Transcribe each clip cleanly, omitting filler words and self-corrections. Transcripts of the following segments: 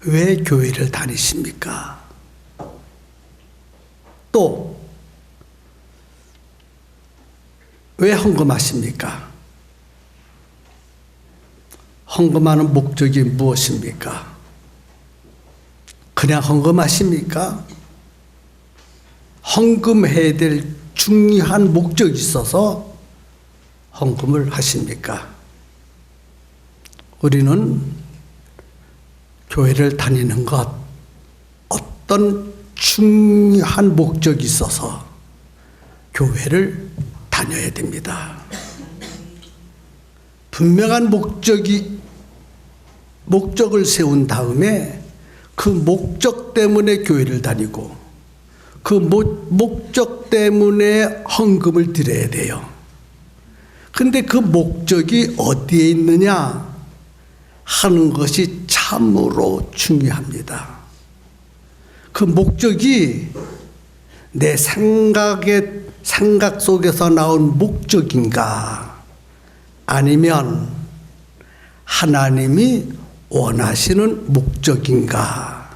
왜 교회를 다니십니까? 또 왜 헌금하십니까? 헌금하는 목적이 무엇입니까? 그냥 헌금하십니까? 헌금해야 될 중요한 목적이 있어서 헌금을 하십니까? 우리는 교회를 다니는 것, 어떤 중요한 목적이 있어서 교회를 다녀야 됩니다. 분명한 목적을 세운 다음에 그 목적 때문에 교회를 다니고 그 목적 때문에 헌금을 드려야 돼요. 근데 그 목적이 어디에 있느냐 하는 것이 참으로 중요합니다. 그 목적이 내 생각 속에서 나온 목적인가, 아니면 하나님이 원하시는 목적인가.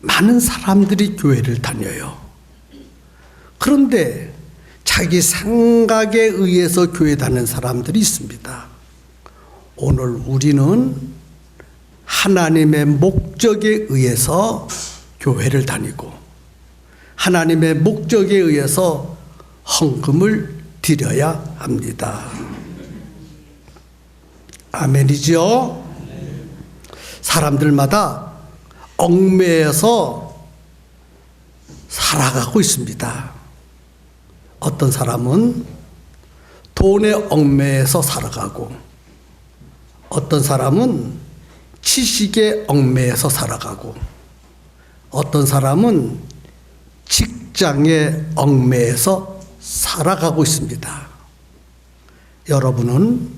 많은 사람들이 교회를 다녀요. 그런데 자기 생각에 의해서 교회 다니는 사람들이 있습니다. 오늘 우리는 하나님의 목적에 의해서 교회를 다니고 하나님의 목적에 의해서 헌금을 드려야 합니다. 아멘이죠? 사람들마다 얽매여서 살아가고 있습니다. 어떤 사람은 돈에 얽매여서 살아가고, 어떤 사람은 지식에 얽매여서 살아가고, 어떤 사람은 직장에 얽매여서 살아가고 있습니다. 여러분은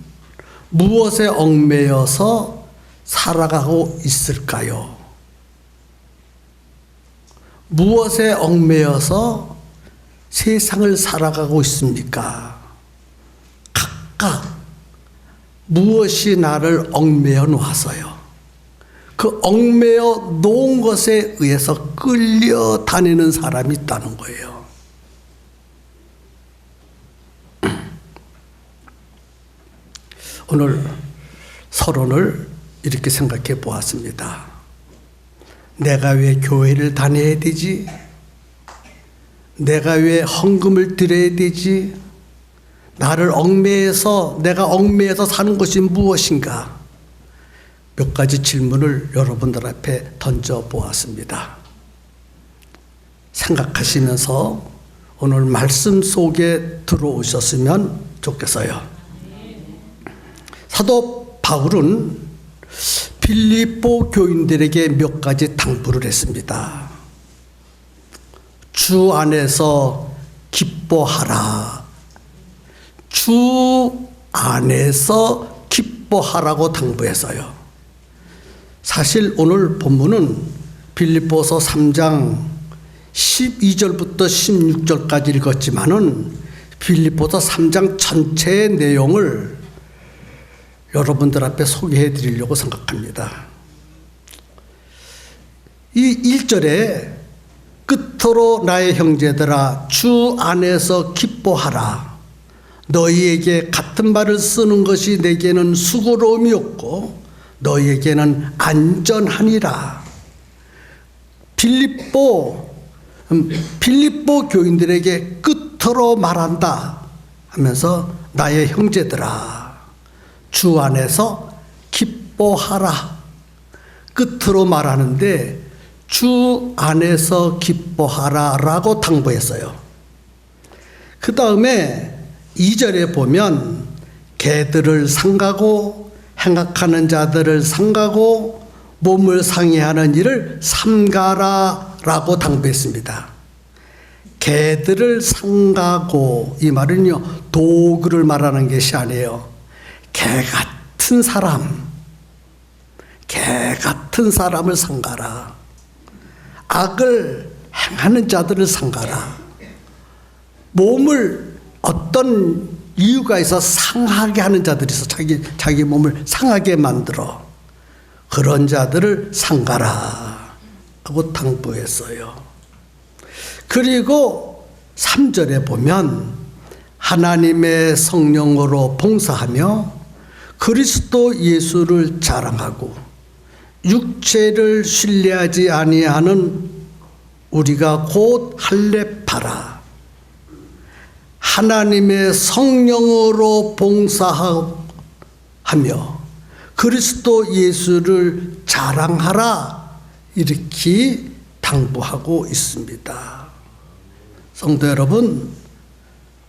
무엇에 얽매여서 살아가고 있을까요? 무엇에 얽매여서 세상을 살아가고 있습니까? 각각 무엇이 나를 얽매여 놓았어요? 그 얽매여 놓은 것에 의해서 끌려다니는 사람이 있다는 거예요. 오늘 서론을 이렇게 생각해 보았습니다. 내가 왜 교회를 다녀야 되지? 내가 왜 헌금을 드려야 되지? 나를 얽매여서, 내가 얽매여서 사는 것이 무엇인가? 몇 가지 질문을 여러분들 앞에 던져 보았습니다. 생각하시면서 오늘 말씀 속에 들어오셨으면 좋겠어요. 사도 바울은 빌립보 교인들에게 몇 가지 당부를 했습니다. 주 안에서 기뻐하라. 주 안에서 기뻐하라고 당부했어요. 사실 오늘 본문은 빌립보서 3장 12절부터 16절까지 읽었지만은 빌립보서 3장 전체의 내용을 여러분들 앞에 소개해 드리려고 생각합니다. 이 1절에 끝으로 나의 형제들아 주 안에서 기뻐하라. 너희에게 같은 말을 쓰는 것이 내게는 수고로움이 없고 너희에게는 안전하니라. 빌립보 교인들에게 끝으로 말한다 하면서 나의 형제들아 주 안에서 기뻐하라. 끝으로 말하는데 주 안에서 기뻐하라 라고 당부했어요. 그 다음에 2절에 보면 개들을 상가고 행악하는 자들을 상가고 몸을 상해하는 일을 삼가라 라고 당부했습니다. 개들을 상가고, 이 말은요 도구를 말하는 것이 아니에요. 개 같은 사람을 상가라. 악을 행하는 자들을 상가라. 몸을 어떤 이유가 있어 상하게 하는 자들이 있어. 자기 몸을 상하게 만들어. 그런 자들을 상가라 하고 당부했어요. 그리고 3절에 보면 하나님의 성령으로 봉사하며 그리스도 예수를 자랑하고 육체를 신뢰하지 아니하는 우리가 곧 할례파라. 하나님의 성령으로 봉사하며 그리스도 예수를 자랑하라, 이렇게 당부하고 있습니다. 성도 여러분,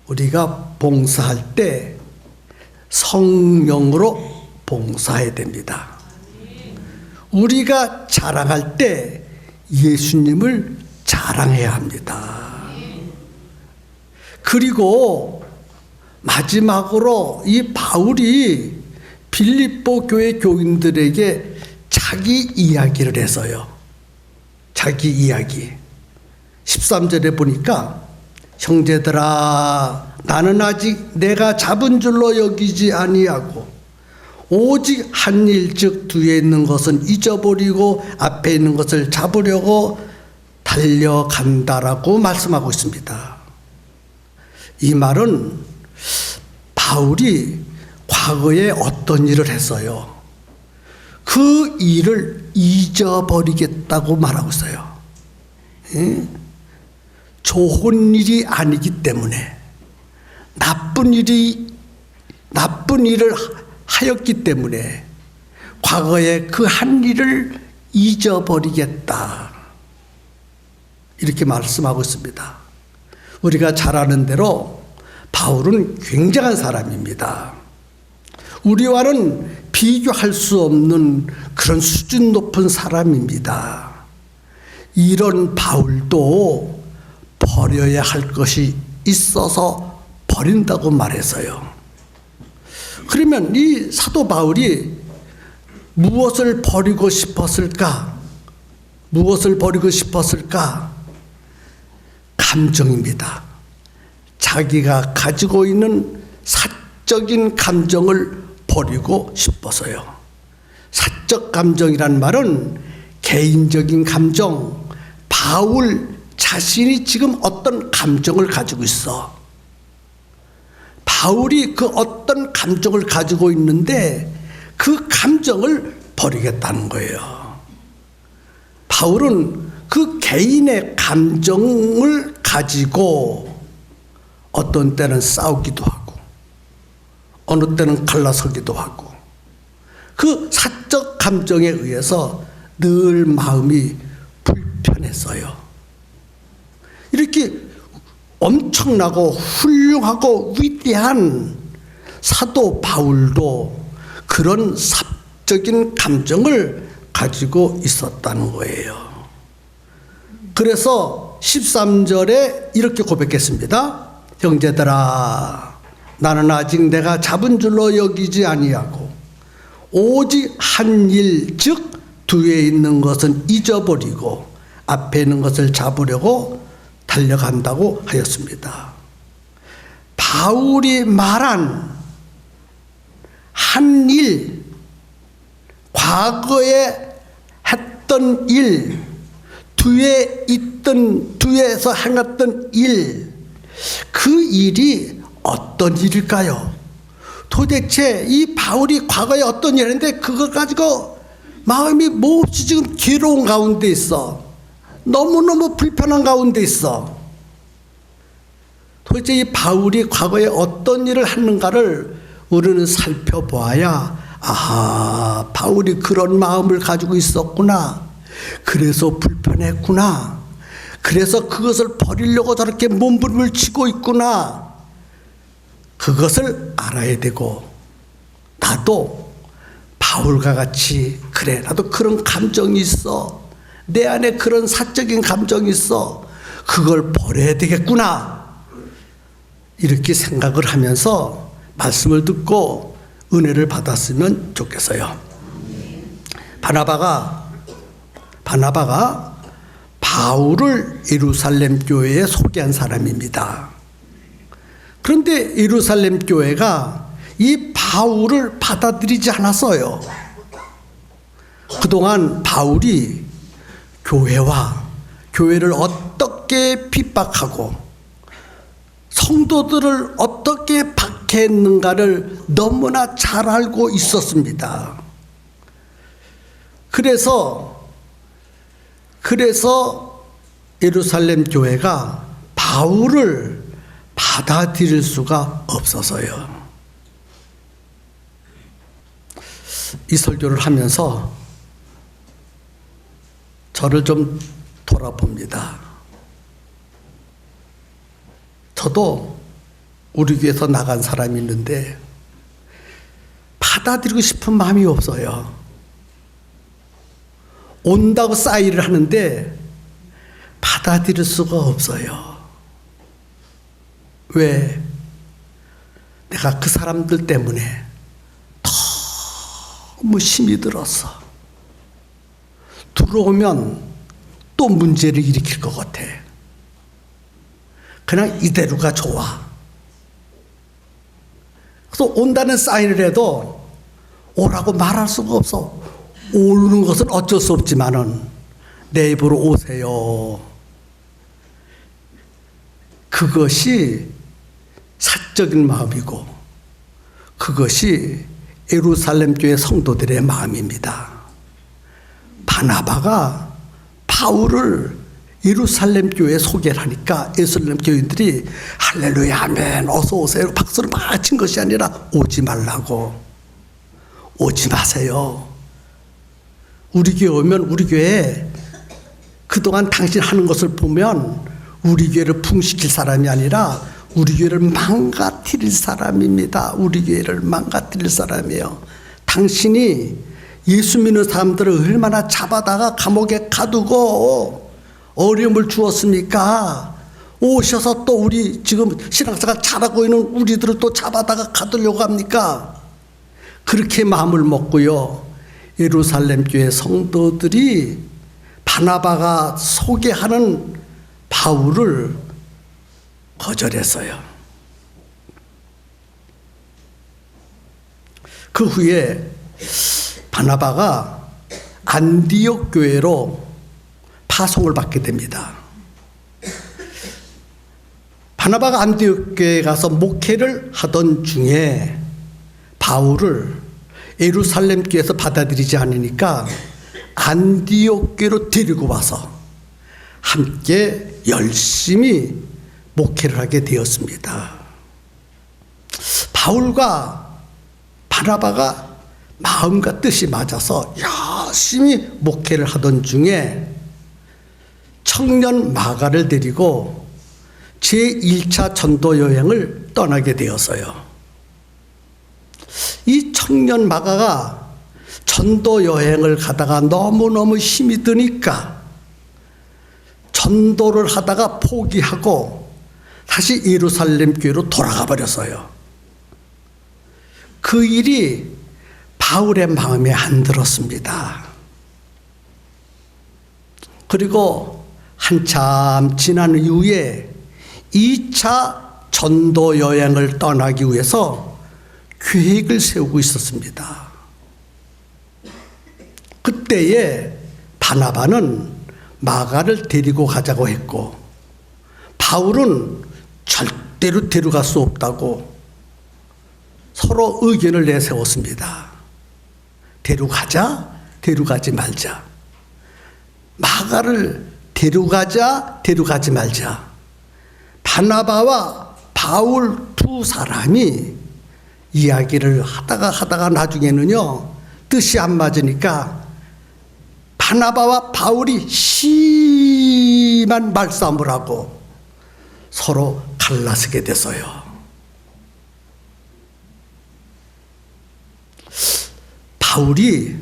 우리가 봉사할 때 성령으로 봉사해야 됩니다. 우리가 자랑할 때 예수님을 자랑해야 합니다. 그리고 마지막으로 이 바울이 빌립보 교회 교인들에게 자기 이야기를 해서요. 자기 이야기. 13절에 보니까 형제들아, 나는 아직 내가 잡은 줄로 여기지 아니하고 오직 한 일, 즉 뒤에 있는 것은 잊어버리고 앞에 있는 것을 잡으려고 달려간다라고 말씀하고 있습니다. 이 말은 바울이 과거에 어떤 일을 했어요. 그 일을 잊어버리겠다고 말하고 있어요. 좋은 일이 아니기 때문에, 나쁜 일을 하였기 때문에 과거에 그 한 일을 잊어버리겠다, 이렇게 말씀하고 있습니다. 우리가 잘 아는 대로 바울은 굉장한 사람입니다. 우리와는 비교할 수 없는 그런 수준 높은 사람입니다. 이런 바울도 버려야 할 것이 있어서 버린다고 말해서요. 그러면 이 사도 바울이 무엇을 버리고 싶었을까? 무엇을 버리고 싶었을까? 감정입니다. 자기가 가지고 있는 사적인 감정을 버리고 싶어서요. 사적 감정이란 말은 개인적인 감정, 바울 자신이 지금 어떤 감정을 가지고 있어. 바울이 그 어떤 감정을 가지고 있는데 그 감정을 버리겠다는 거예요. 바울은 그 개인의 감정을 가지고 어떤 때는 싸우기도 하고 어느 때는 갈라서기도 하고 그 사적 감정에 의해서 늘 마음이 불편했어요. 이렇게 엄청나고 훌륭하고 위대한 사도 바울도 그런 사적인 감정을 가지고 있었다는 거예요. 그래서 13절에 이렇게 고백했습니다. 형제들아, 나는 아직 내가 잡은 줄로 여기지 아니하고 오직 한 일, 즉 뒤에 있는 것은 잊어버리고 앞에 있는 것을 잡으려고 달려간다고 하였습니다. 바울이 말한 한 일, 과거에 했던 일, 뒤에서 행했던 일, 그 일이 어떤 일일까요? 도대체 이 바울이 과거에 어떤 일을 했는데 그걸 가지고 마음이 몹시 지금 괴로운 가운데 있어. 너무너무 불편한 가운데 있어. 도대체 이 바울이 과거에 어떤 일을 했는가를 우리는 살펴보아야, 아하, 바울이 그런 마음을 가지고 있었구나. 그래서 불편했구나. 그래서 그것을 버리려고 저렇게 몸부림을 치고 있구나. 그것을 알아야 되고, 나도 바울과 같이, 그래, 나도 그런 감정이 있어. 내 안에 그런 사적인 감정이 있어. 그걸 버려야 되겠구나. 이렇게 생각을 하면서 말씀을 듣고 은혜를 받았으면 좋겠어요. 바나바가 바울을 예루살렘 교회에 소개한 사람입니다. 그런데 예루살렘 교회가 이 바울을 받아들이지 않았어요. 그동안 바울이 교회를 어떻게 핍박하고 성도들을 어떻게 박해했는가를 너무나 잘 알고 있었습니다. 그래서 예루살렘 교회가 바울을 받아들일 수가 없어서요. 이 설교를 하면서 저를 좀 돌아봅니다. 저도 우리 교회에서 나간 사람이 있는데 받아들이고 싶은 마음이 없어요. 온다고 사인을 하는데 받아들일 수가 없어요. 왜? 내가 그 사람들 때문에 너무 힘이 들었어. 들어오면 또 문제를 일으킬 것 같아. 그냥 이대로가 좋아. 그래서 온다는 사인을 해도 오라고 말할 수가 없어. 오는 것은 어쩔 수 없지만은 내 입으로 오세요. 그것이 사적인 마음이고 그것이 예루살렘 교회 성도들의 마음입니다. 바나바가 바울을 예루살렘 교회에 소개를 하니까 예루살렘 교인들이 할렐루야 아멘 어서 오세요 박수를 막 친 것이 아니라 오지 말라고. 오지 마세요. 우리 교회 오면 우리 교회에 그동안 당신 하는 것을 보면 우리 교회를 풍시킬 사람이 아니라 우리 교회를 망가뜨릴 사람입니다. 우리 교회를 망가뜨릴 사람이에요. 당신이 예수 믿는 사람들을 얼마나 잡아다가 감옥에 가두고 어려움을 주었습니까? 오셔서 또 우리 지금 신앙생활 잘하고 있는 우리들을 또 잡아다가 가두려고 합니까? 그렇게 마음을 먹고요. 예루살렘 교회 성도들이 바나바가 소개하는 바울을 거절했어요. 그 후에 바나바가 안디옥 교회로 파송을 받게 됩니다. 바나바가 안디옥 교회에 가서 목회를 하던 중에 바울을 예루살렘 교회에서 받아들이지 않으니까 안디옥 교회로 데리고 와서 함께 열심히 목회를 하게 되었습니다. 바울과 바나바가 마음과 뜻이 맞아서 열심히 목회를 하던 중에 청년 마가를 데리고 제1차 전도 여행을 떠나게 되었어요. 이 청년 마가가 전도 여행을 가다가 너무너무 힘이 드니까 전도를 하다가 포기하고 다시 예루살렘 교회로 돌아가 버렸어요. 그 일이 바울의 마음에 안 들었습니다. 그리고 한참 지난 이후에 2차 전도 여행을 떠나기 위해서 계획을 세우고 있었습니다. 그때에 바나바는 마가를 데리고 가자고 했고 바울은 절대로 데려갈 수 없다고 서로 의견을 내세웠습니다. 데려가자, 데려가지 말자. 마가를 데려가자, 데려가지 말자. 바나바와 바울 두 사람이 이야기를 하다가 나중에는요 뜻이 안 맞으니까 바나바와 바울이 심한 말싸움을 하고 서로 갈라서게 됐어요. 바울이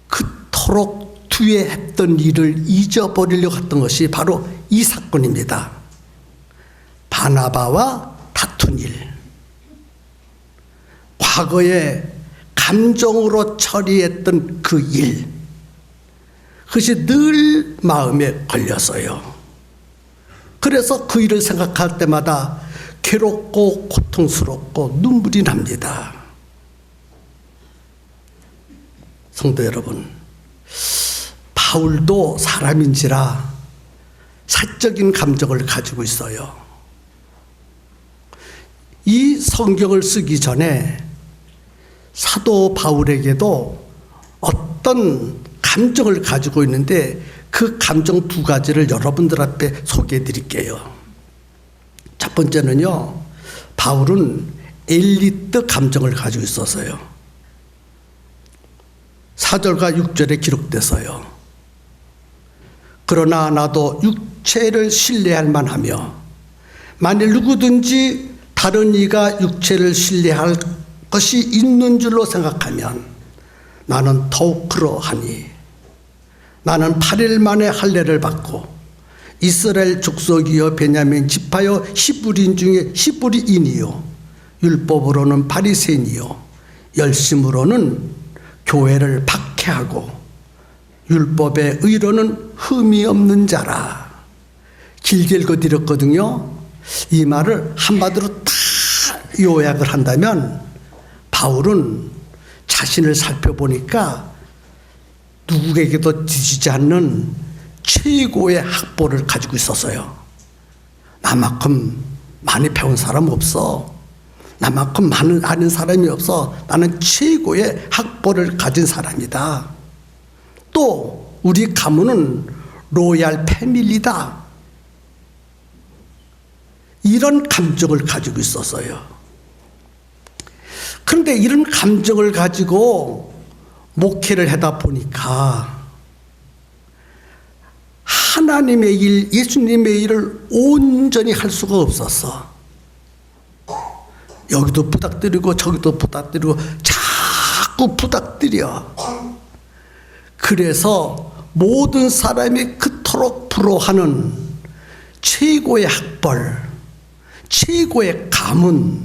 그토록 뒤에 했던 일을 잊어버리려고 했던 것이 바로 이 사건입니다. 바나바와 다툰 일. 과거에 감정으로 처리했던 그 일. 그것이 늘 마음에 걸렸어요. 그래서 그 일을 생각할 때마다 괴롭고 고통스럽고 눈물이 납니다. 성도 여러분, 바울도 사람인지라 사적인 감정을 가지고 있어요. 이 성경을 쓰기 전에 사도 바울에게도 어떤 감정을 가지고 있는데 그 감정 두 가지를 여러분들 앞에 소개해 드릴게요. 첫 번째는요, 바울은 엘리트 감정을 가지고 있었어요. 4절과 6절에 기록돼서요. 그러나 나도 육체를 신뢰할 만하며 만일 누구든지 다른 이가 육체를 신뢰할 것이 있는 줄로 생각하면 나는 더욱 그러하니 나는 8일 만에 할례를 받고 이스라엘 족속이여 베냐민 지파여 히브리인 중에 히브리인이요 율법으로는 바리새인이요 열심으로는 교회를 박해하고 율법의 의로는 흠이 없는 자라. 길게 읽어드렸거든요. 이 말을 한마디로 다 요약을 한다면 바울은 자신을 살펴보니까 누구에게도 뒤지지 않는 최고의 학벌을 가지고 있었어요. 나만큼 많이 배운 사람 없어. 나만큼 많은 아는 사람이 없어. 나는 최고의 학벌을 가진 사람이다. 또 우리 가문은 로얄 패밀리다. 이런 감정을 가지고 있었어요. 그런데 이런 감정을 가지고 목회를 하다 보니까 하나님의 일, 예수님의 일을 온전히 할 수가 없었어. 여기도 부탁드리고 저기도 부탁드리고 자꾸 부탁드려. 그래서 모든 사람이 그토록 부러워하는 최고의 학벌, 최고의 가문,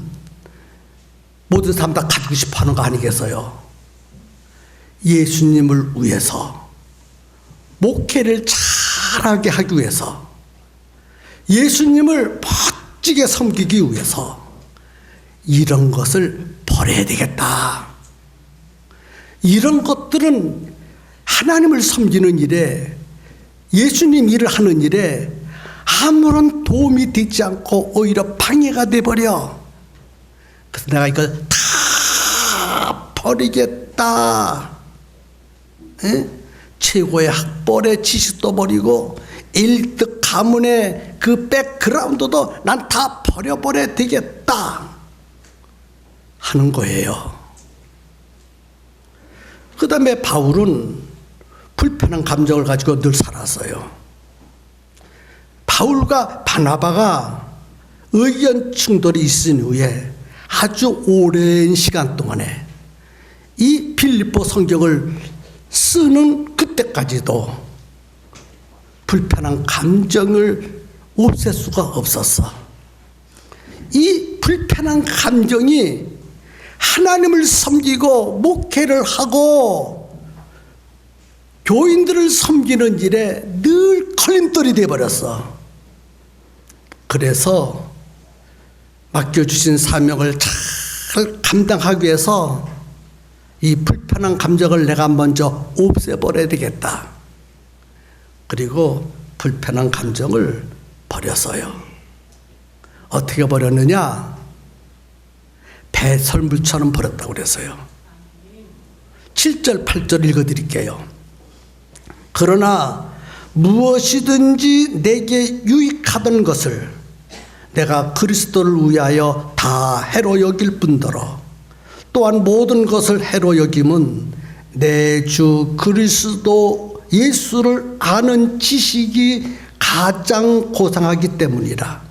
모든 사람 다 가지고 싶어 하는 거 아니겠어요? 예수님을 위해서, 목회를 잘하게 하기 위해서, 예수님을 멋지게 섬기기 위해서 이런 것을 버려야 되겠다. 이런 것들은 하나님을 섬기는 일에, 예수님 일을 하는 일에 아무런 도움이 되지 않고 오히려 방해가 돼버려. 그래서 내가 이걸 다 버리겠다. 에? 최고의 학벌의 지식도 버리고 엘리트 가문의 그 백그라운드도 난 다 버려버려야 되겠다 하는 거예요. 그 다음에 바울은 불편한 감정을 가지고 늘 살았어요. 바울과 바나바가 의견 충돌이 있은 후에 아주 오랜 시간 동안에 이 빌립보 성경을 쓰는 그때까지도 불편한 감정을 없앨 수가 없었어. 이 불편한 감정이 하나님을 섬기고 목회를 하고 교인들을 섬기는 일에 늘 걸림돌이 되어버렸어. 그래서 맡겨주신 사명을 잘 감당하기 위해서 이 불편한 감정을 내가 먼저 없애버려야 되겠다. 그리고 불편한 감정을 버렸어요. 어떻게 버렸느냐? 배설물처럼 버렸다고 그랬어요. 7절 8절 읽어드릴게요. 그러나 무엇이든지 내게 유익하던 것을 내가 그리스도를 위하여 다 해로 여길 뿐더러 또한 모든 것을 해로 여김은 내 주 그리스도 예수를 아는 지식이 가장 고상하기 때문이라.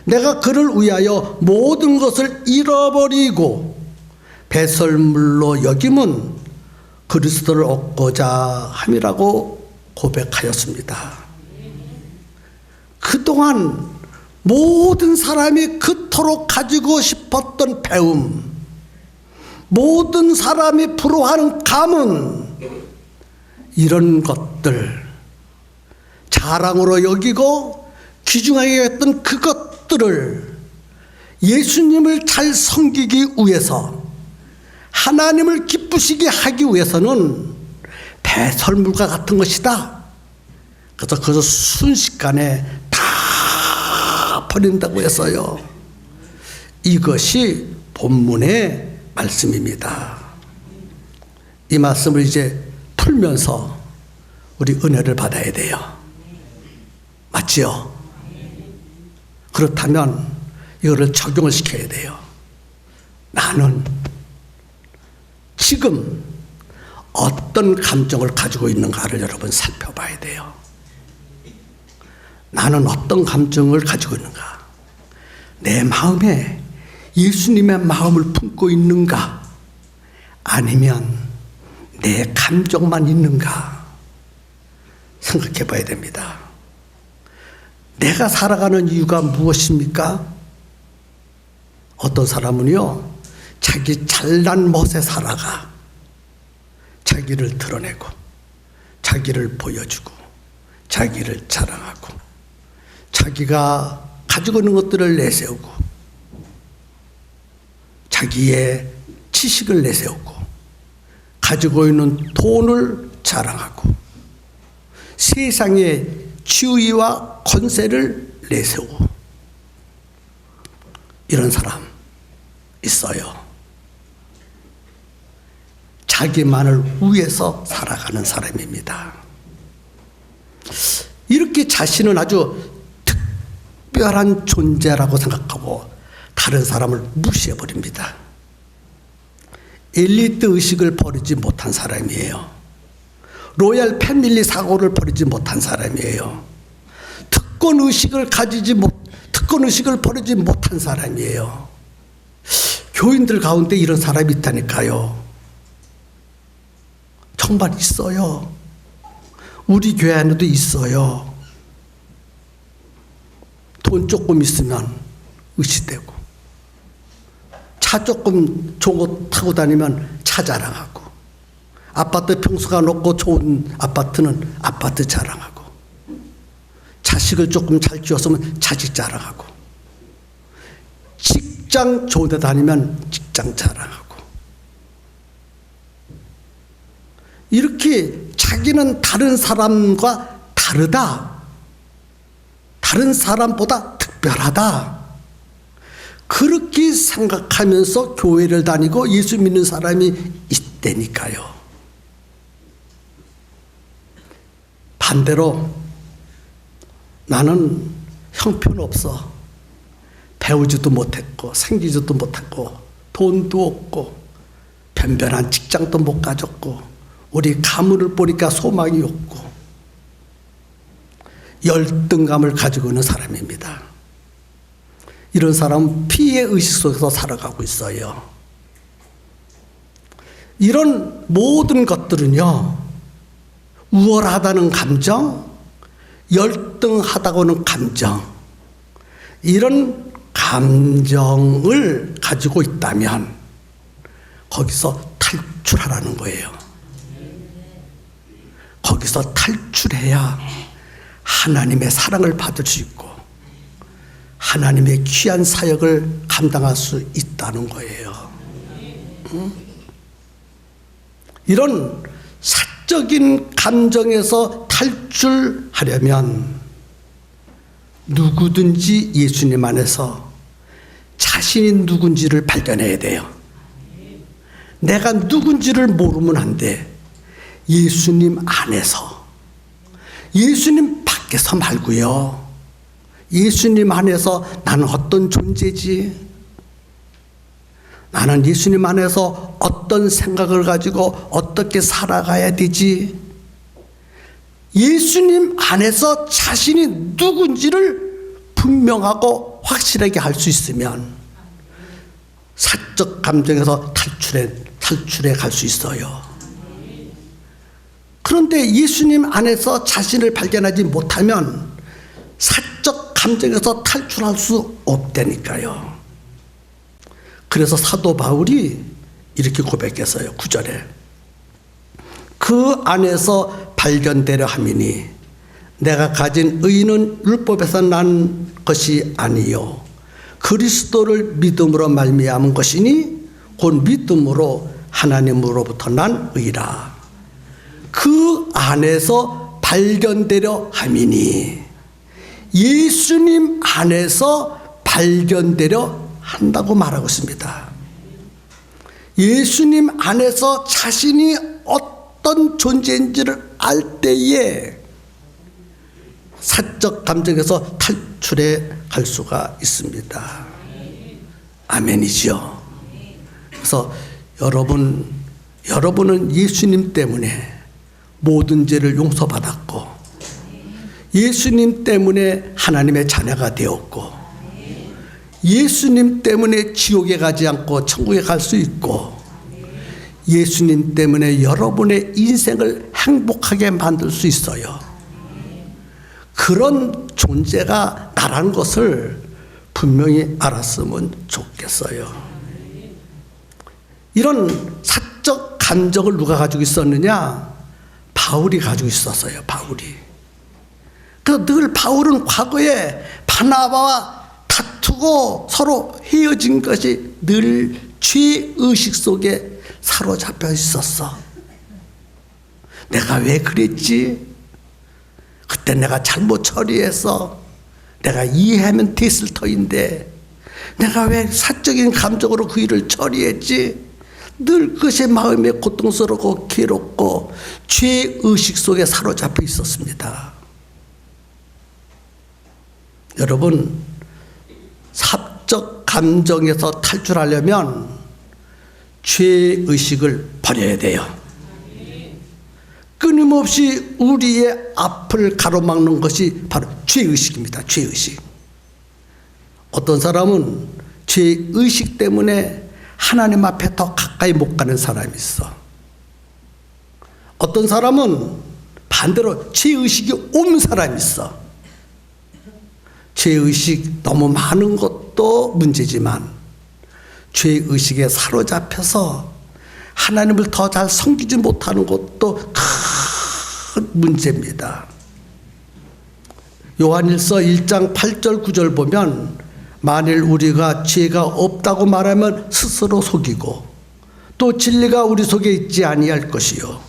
내가 그를 위하여 모든 것을 잃어버리고 배설물로 여김은 그리스도를 얻고자 함이라고 고백하였습니다. 그동안 모든 사람이 그토록 가지고 싶었던 배움, 모든 사람이 부러워하는 가문, 이런 것들 자랑으로 여기고 귀중하게 했던 그것들을 예수님을 잘 섬기기 위해서, 하나님을 기쁘시게 하기 위해서는 배설물과 같은 것이다. 그래서 그것을 순식간에 다 버린다고 했어요. 이것이 본문의 말씀입니다. 이 말씀을 이제 풀면서 우리 은혜를 받아야 돼요. 맞지요? 그렇다면 이거를 적용을 시켜야 돼요. 나는 지금 어떤 감정을 가지고 있는가를 여러분 살펴봐야 돼요. 나는 어떤 감정을 가지고 있는가? 내 마음에 예수님의 마음을 품고 있는가? 아니면 내 감정만 있는가? 생각해 봐야 됩니다. 내가 살아가는 이유가 무엇입니까? 어떤 사람은요, 자기 잘난 멋에 살아가. 자기를 드러내고, 자기를 보여주고, 자기를 자랑하고, 자기가 가지고 있는 것들을 내세우고, 자기의 지식을 내세우고, 가지고 있는 돈을 자랑하고, 세상의 지위와 권세를 내세우고, 이런 사람 있어요. 자기만을 위해서 살아가는 사람입니다. 이렇게 자신은 아주 특별한 존재라고 생각하고 다른 사람을 무시해버립니다. 엘리트 의식을 버리지 못한 사람이에요. 로얄 패밀리 사고를 버리지 못한 사람이에요. 특권 의식을 버리지 못한 사람이에요. 교인들 가운데 이런 사람이 있다니까요. 정말 있어요. 우리 교회 안에도 있어요. 돈 조금 있으면 의시되고, 차 조금 좋은 거 타고 다니면 차 자랑하고, 아파트 평수가 높고 좋은 아파트는 아파트 자랑하고, 자식을 조금 잘 키웠으면 자식 자랑하고, 직장 좋은 데 다니면 직장 자랑하고, 이렇게 자기는 다른 사람과 다르다, 다른 사람보다 특별하다, 그렇게 생각하면서 교회를 다니고 예수 믿는 사람이 있다니까요. 반대로 나는 형편없어, 배우지도 못했고 생기지도 못했고 돈도 없고 변변한 직장도 못 가졌고 우리 가문을 보니까 소망이 없고 열등감을 가지고 있는 사람입니다. 이런 사람은 피해 의식 속에서 살아가고 있어요. 이런 모든 것들은요, 우월하다는 감정, 열등하다고는 감정, 이런 감정을 가지고 있다면 거기서 탈출하라는 거예요. 거기서 탈출해야 하나님의 사랑을 받을 수 있고 하나님의 귀한 사역을 감당할 수 있다는 거예요. 이런 사적인 감정에서 탈출하려면 누구든지 예수님 안에서 자신이 누군지를 발견해야 돼요. 내가 누군지를 모르면 안 돼. 예수님 안에서, 예수님 밖에서 말고요. 예수님 안에서 나는 어떤 존재지? 나는 예수님 안에서 어떤 생각을 가지고 어떻게 살아가야 되지? 예수님 안에서 자신이 누군지를 분명하고 확실하게 할 수 있으면 사적 감정에서 탈출해 갈 수 있어요. 그런데 예수님 안에서 자신을 발견하지 못하면 사적 감정에서 탈출할 수 없다니까요. 그래서 사도 바울이 이렇게 고백했어요. 9절에 그 안에서 발견되려 함이니 내가 가진 의는 율법에서 난 것이 아니요 그리스도를 믿음으로 말미암은 것이니 곧 믿음으로 하나님으로부터 난 의라. 그 안에서 발견되려 함이니, 예수님 안에서 발견되려 한다고 말하고 있습니다. 예수님 안에서 자신이 어떤 존재인지를 알 때에 사적 감정에서 탈출해 갈 수가 있습니다. 아멘이죠. 그래서 여러분은 예수님 때문에 모든 죄를 용서받았고, 예수님 때문에 하나님의 자녀가 되었고, 예수님 때문에 지옥에 가지 않고 천국에 갈 수 있고, 예수님 때문에 여러분의 인생을 행복하게 만들 수 있어요. 그런 존재가 나라는 것을 분명히 알았으면 좋겠어요. 이런 사적 감정을 누가 가지고 있었느냐? 바울이 가지고 있었어요. 바울이. 그래서 늘 바울은 과거에 바나바와 다투고 서로 헤어진 것이 늘 죄의식 속에 사로잡혀 있었어. 내가 왜 그랬지? 그때 내가 잘못 처리해서 내가 이해하면 됐을 터인데 내가 왜 사적인 감정으로 그 일을 처리했지? 늘 그것이 마음에 고통스럽고 괴롭고 죄의식 속에 사로잡혀 있었습니다. 여러분, 사적 감정에서 탈출하려면 죄의식을 버려야 돼요. 끊임없이 우리의 앞을 가로막는 것이 바로 죄의식입니다. 죄의식. 어떤 사람은 죄의식 때문에 하나님 앞에 더 가까이 못 가는 사람이 있어. 어떤 사람은 반대로 죄의식이 온 사람이 있어. 죄의식 너무 많은 것도 문제지만 죄의식에 사로잡혀서 하나님을 더 잘 섬기지 못하는 것도 큰 문제입니다. 요한일서 1장 8절 9절 보면 만일 우리가 죄가 없다고 말하면 스스로 속이고 또 진리가 우리 속에 있지 아니할 것이요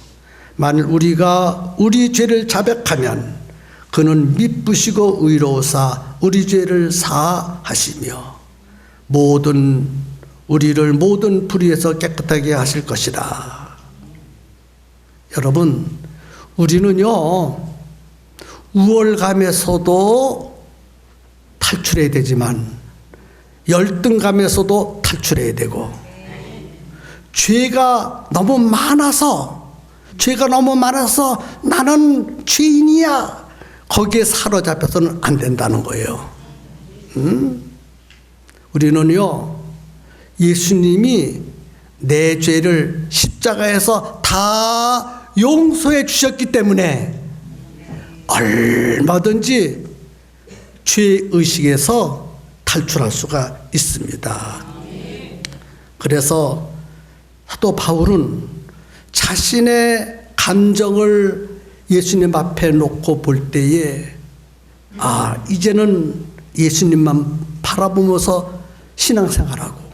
만일 우리가 우리 죄를 자백하면 그는 미쁘시고 의로우사 우리 죄를 사하시며 우리를 모든 불의에서 깨끗하게 하실 것이라. 여러분, 우리는요 우월감에서도 탈출해야 되지만 열등감에서도 탈출해야 되고, 죄가 너무 많아서 나는 죄인이야 거기에 사로잡혀서는 안 된다는 거예요. 우리는요 예수님이 내 죄를 십자가에서 다 용서해 주셨기 때문에 얼마든지 죄의식에서 탈출할 수가 있습니다. 그래서 사도 바울은 자신의 감정을 예수님 앞에 놓고 볼 때에 이제는 예수님만 바라보면서 신앙생활하고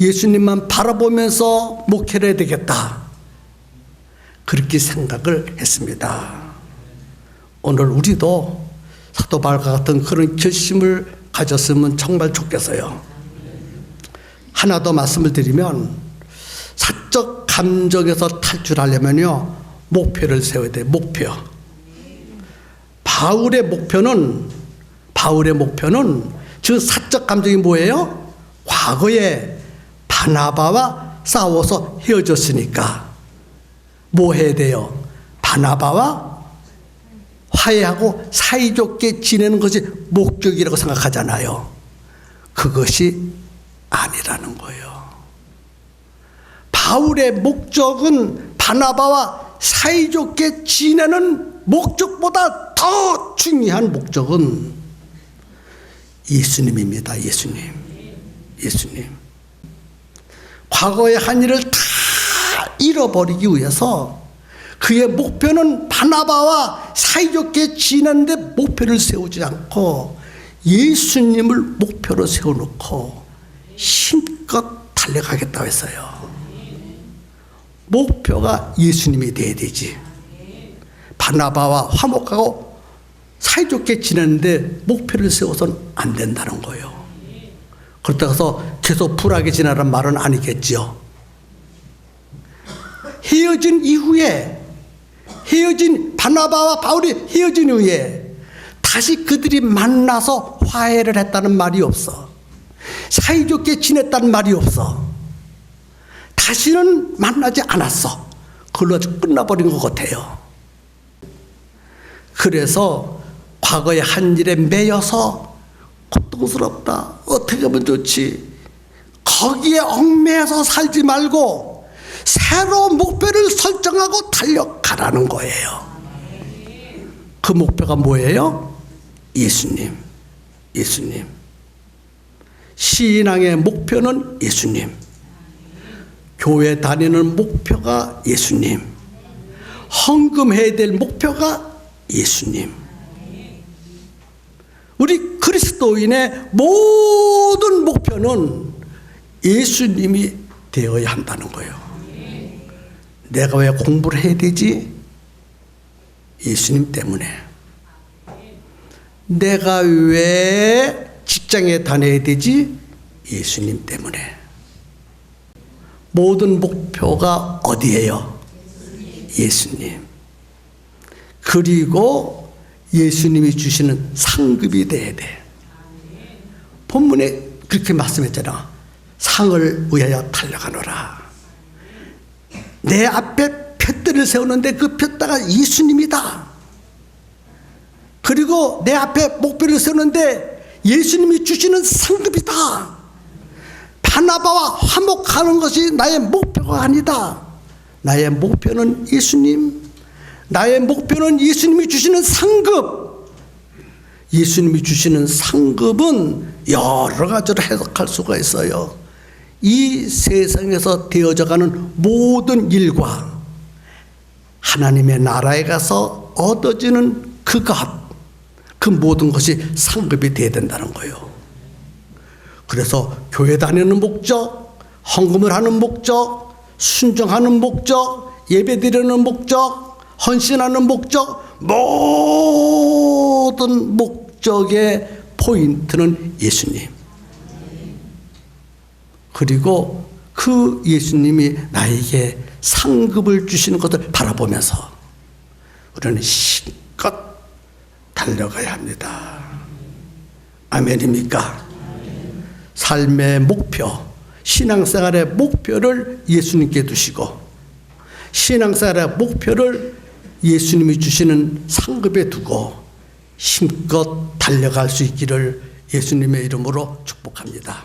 예수님만 바라보면서 목회를 해야 되겠다, 그렇게 생각을 했습니다. 오늘 우리도 사도 바울과 같은 그런 결심을 가졌으면 정말 좋겠어요. 하나 더 말씀을 드리면, 사적 감정에서 탈출하려면요 목표를 세워야 돼요. 목표. 바울의 목표는 그 사적 감정이 뭐예요? 과거에 바나바와 싸워서 헤어졌으니까 뭐 해야 돼요? 바나바와 화해하고 사이좋게 지내는 것이 목적이라고 생각하잖아요. 그것이 아니라는 거예요. 바울의 목적은 바나바와 사이좋게 지내는 목적보다 더 중요한 목적은 예수님입니다. 예수님. 과거의 한 일을 다 잃어버리기 위해서 그의 목표는 바나바와 사이좋게 지내는데 목표를 세우지 않고 예수님을 목표로 세워놓고 힘껏 달려가겠다고 했어요. 목표가 예수님이 돼야 되지. 바나바와 화목하고 사이좋게 지내는데 목표를 세워서는 안 된다는 거예요. 그렇다고 해서 계속 불하게 지내라는 말은 아니겠지요. 헤어진 이후에, 헤어진 바나바와 바울이 헤어진 이후에 다시 그들이 만나서 화해를 했다는 말이 없어. 사이좋게 지냈다는 말이 없어. 다시는 만나지 않았어. 그걸로 아주 끝나버린 것 같아요. 그래서 과거의 한 일에 매여서 고통스럽다, 어떻게 하면 좋지, 거기에 얽매여서 살지 말고 새로운 목표를 설정하고 달려가라는 거예요. 그 목표가 뭐예요? 예수님. 예수님. 신앙의 목표는 예수님. 교회 다니는 목표가 예수님. 헌금해야 될 목표가 예수님. 우리 그리스도인의 모든 목표는 예수님이 되어야 한다는 거예요. 내가 왜 공부를 해야 되지? 예수님 때문에. 내가 왜 직장에 다녀야 되지? 예수님 때문에. 모든 목표가 어디예요? 예수님. 그리고 예수님이 주시는 상급이 돼야 돼. 본문에 그렇게 말씀했잖아. 상을 위하여 달려가노라. 내 앞에 푯대를 세우는데 그 푯대가 예수님이다. 그리고 내 앞에 목표를 세우는데 예수님이 주시는 상급이다. 바나바와 화목하는 것이 나의 목표가 아니다. 나의 목표는 예수님. 나의 목표는 예수님이 주시는 상급. 예수님이 주시는 상급은 여러 가지로 해석할 수가 있어요. 이 세상에서 되어져가는 모든 일과 하나님의 나라에 가서 얻어지는 그것, 그 모든 것이 상급이 되어야 된다는 거예요. 그래서 교회 다니는 목적, 헌금을 하는 목적, 순종하는 목적, 예배드리는 목적, 헌신하는 목적, 모든 목적의 포인트는 예수님. 그리고 그 예수님이 나에게 상급을 주시는 것을 바라보면서 우리는 실컷 달려가야 합니다. 아멘입니까? 삶의 목표, 신앙생활의 목표를 예수님께 두시고 신앙생활의 목표를 예수님이 주시는 상급에 두고 힘껏 달려갈 수 있기를 예수님의 이름으로 축복합니다.